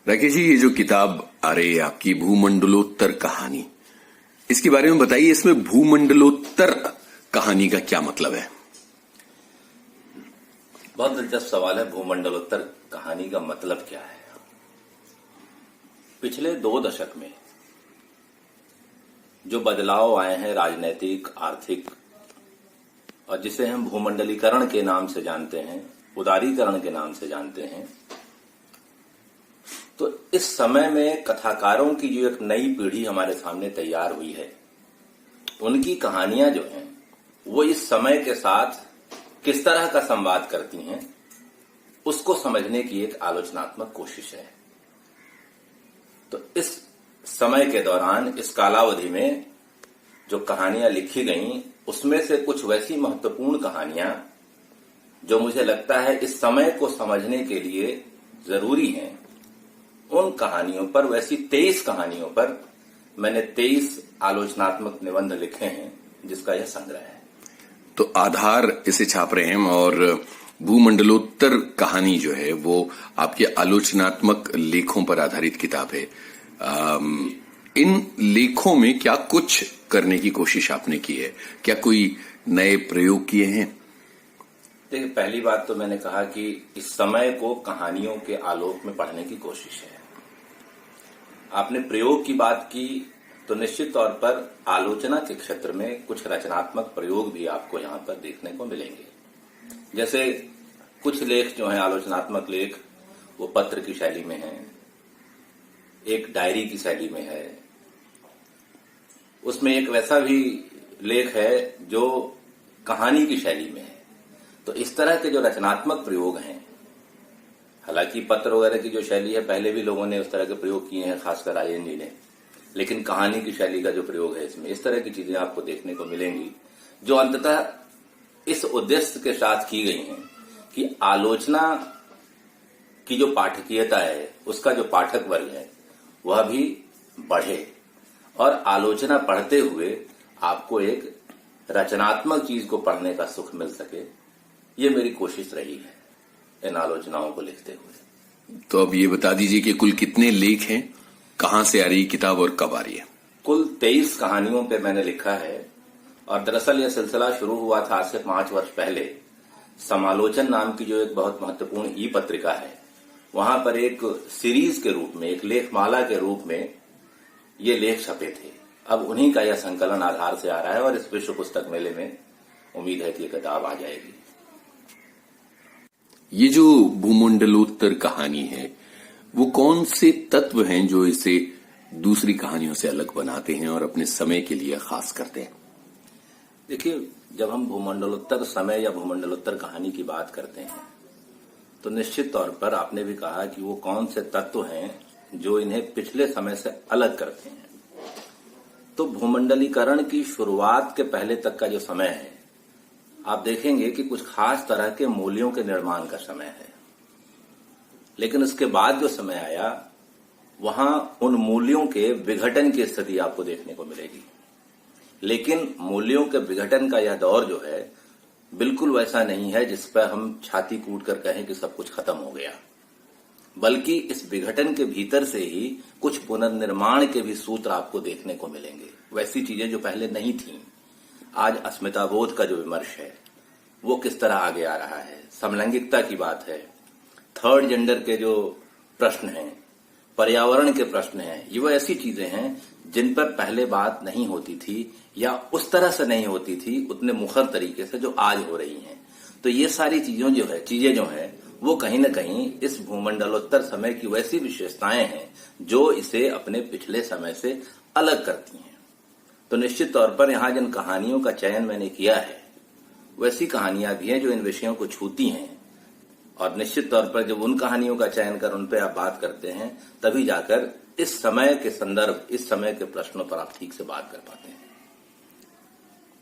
राकेश जी, ये जो किताब आ रही है आपकी भूमंडलोत्तर कहानी, इसके बारे में बताइए। इसमें भूमंडलोत्तर कहानी का क्या मतलब है? बहुत दिलचस्प सवाल है। भूमंडलोत्तर कहानी का मतलब क्या है? पिछले 2 दशक में जो बदलाव आए हैं राजनीतिक, आर्थिक, और जिसे हम भूमंडलीकरण के नाम से जानते हैं, उदारीकरण के नाम से जानते हैं, तो इस समय में कथाकारों की जो एक नई पीढ़ी हमारे सामने तैयार हुई है, उनकी कहानियां जो हैं वो इस समय के साथ किस तरह का संवाद करती हैं, उसको समझने की एक आलोचनात्मक कोशिश है। तो इस समय के दौरान, इस कालावधि में जो कहानियां लिखी गईं, उसमें से कुछ वैसी महत्वपूर्ण कहानियां जो मुझे लगता है इस समय को समझने के लिए जरूरी हैं, उन कहानियों पर, वैसी 23 कहानियों पर मैंने 23 आलोचनात्मक निबंध लिखे हैं, जिसका यह संग्रह है। तो आधार इसे छाप रहे हैं, और भूमंडलोत्तर कहानी जो है वो आपके आलोचनात्मक लेखों पर आधारित किताब है। इन लेखों में क्या कुछ करने की कोशिश आपने की है? क्या कोई नए प्रयोग किए हैं? देखिए, पहली बात तो मैंने कहा कि इस समय को कहानियों के आलोक में पढ़ने की कोशिश है। आपने प्रयोग की बात की, तो निश्चित तौर पर आलोचना के क्षेत्र में कुछ रचनात्मक प्रयोग भी आपको यहां पर देखने को मिलेंगे। जैसे कुछ लेख जो हैं, आलोचनात्मक लेख, वो पत्र की शैली में हैं, एक डायरी की शैली में है, उसमें एक वैसा भी लेख है जो कहानी की शैली में है। तो इस तरह के जो रचनात्मक प्रयोग हैं, हालांकि पत्र वगैरह की जो शैली है, पहले भी लोगों ने उस तरह के प्रयोग किए हैं, खासकर आयन जी ने, लेकिन कहानी की शैली का जो प्रयोग है, इसमें इस तरह की चीजें आपको देखने को मिलेंगी, जो अंततः इस उद्देश्य के साथ की गई हैं कि आलोचना की जो पाठकीयता है, उसका जो पाठक वर्ग है, वह भी बढ़े, और आलोचना पढ़ते हुए आपको एक रचनात्मक चीज को पढ़ने का सुख मिल सके। ये मेरी कोशिश रही है इन आलोचनाओं को लिखते हुए। तो अब ये बता दीजिए कि कुल कितने लेख हैं, कहां से आ रही किताब और कब आ रही है? कुल 23 कहानियों पे मैंने लिखा है, और दरअसल यह सिलसिला शुरू हुआ था आज से 5 वर्ष पहले। समालोचन नाम की जो एक बहुत महत्वपूर्ण ई पत्रिका है, वहां पर एक सीरीज के रूप में, एक लेखमाला के रूप में ये लेख छपे थे। अब उन्हीं का यह संकलन आधार से आ रहा है, और इस विश्व पुस्तक मेले में उम्मीद है कि ये किताब आ जाएगी। ये जो भूमंडलोत्तर कहानी है, वो कौन से तत्व हैं जो इसे दूसरी कहानियों से अलग बनाते हैं और अपने समय के लिए खास करते हैं? देखिए, जब हम भूमंडलोत्तर समय या भूमंडलोत्तर कहानी की बात करते हैं, तो निश्चित तौर पर आपने भी कहा कि वो कौन से तत्व हैं जो इन्हें पिछले समय से अलग करते हैं। तो भूमंडलीकरण की शुरुआत के पहले तक का जो समय है, आप देखेंगे कि कुछ खास तरह के मूल्यों के निर्माण का समय है। लेकिन उसके बाद जो समय आया, वहां उन मूल्यों के विघटन की स्थिति आपको देखने को मिलेगी। लेकिन मूल्यों के विघटन का यह दौर जो है, बिल्कुल वैसा नहीं है जिस पर हम छाती कूट कर कहें कि सब कुछ खत्म हो गया, बल्कि इस विघटन के भीतर से ही कुछ पुनर्निर्माण के भी सूत्र आपको देखने को मिलेंगे। वैसी चीजें जो पहले नहीं थीं। आज अस्मिताबोध का जो विमर्श है, वो किस तरह आगे आ रहा है, समलैंगिकता की बात है, थर्ड जेंडर के जो प्रश्न हैं, पर्यावरण के प्रश्न हैं, ये वो ऐसी चीजें हैं जिन पर पहले बात नहीं होती थी, या उस तरह से नहीं होती थी, उतने मुखर तरीके से जो आज हो रही हैं। तो ये सारी चीजें जो है वो कहीं न कहीं इस भूमंडलोत्तर समय की वैसी विशेषताएं हैं जो इसे अपने पिछले समय से अलग करती हैं। तो निश्चित तौर पर यहां जिन कहानियों का चयन मैंने किया है, वैसी कहानियां भी हैं जो इन विषयों को छूती हैं, और निश्चित तौर पर जब उन कहानियों का चयन कर उन पर आप बात करते हैं, तभी जाकर इस समय के संदर्भ, इस समय के प्रश्नों पर आप ठीक से बात कर पाते हैं।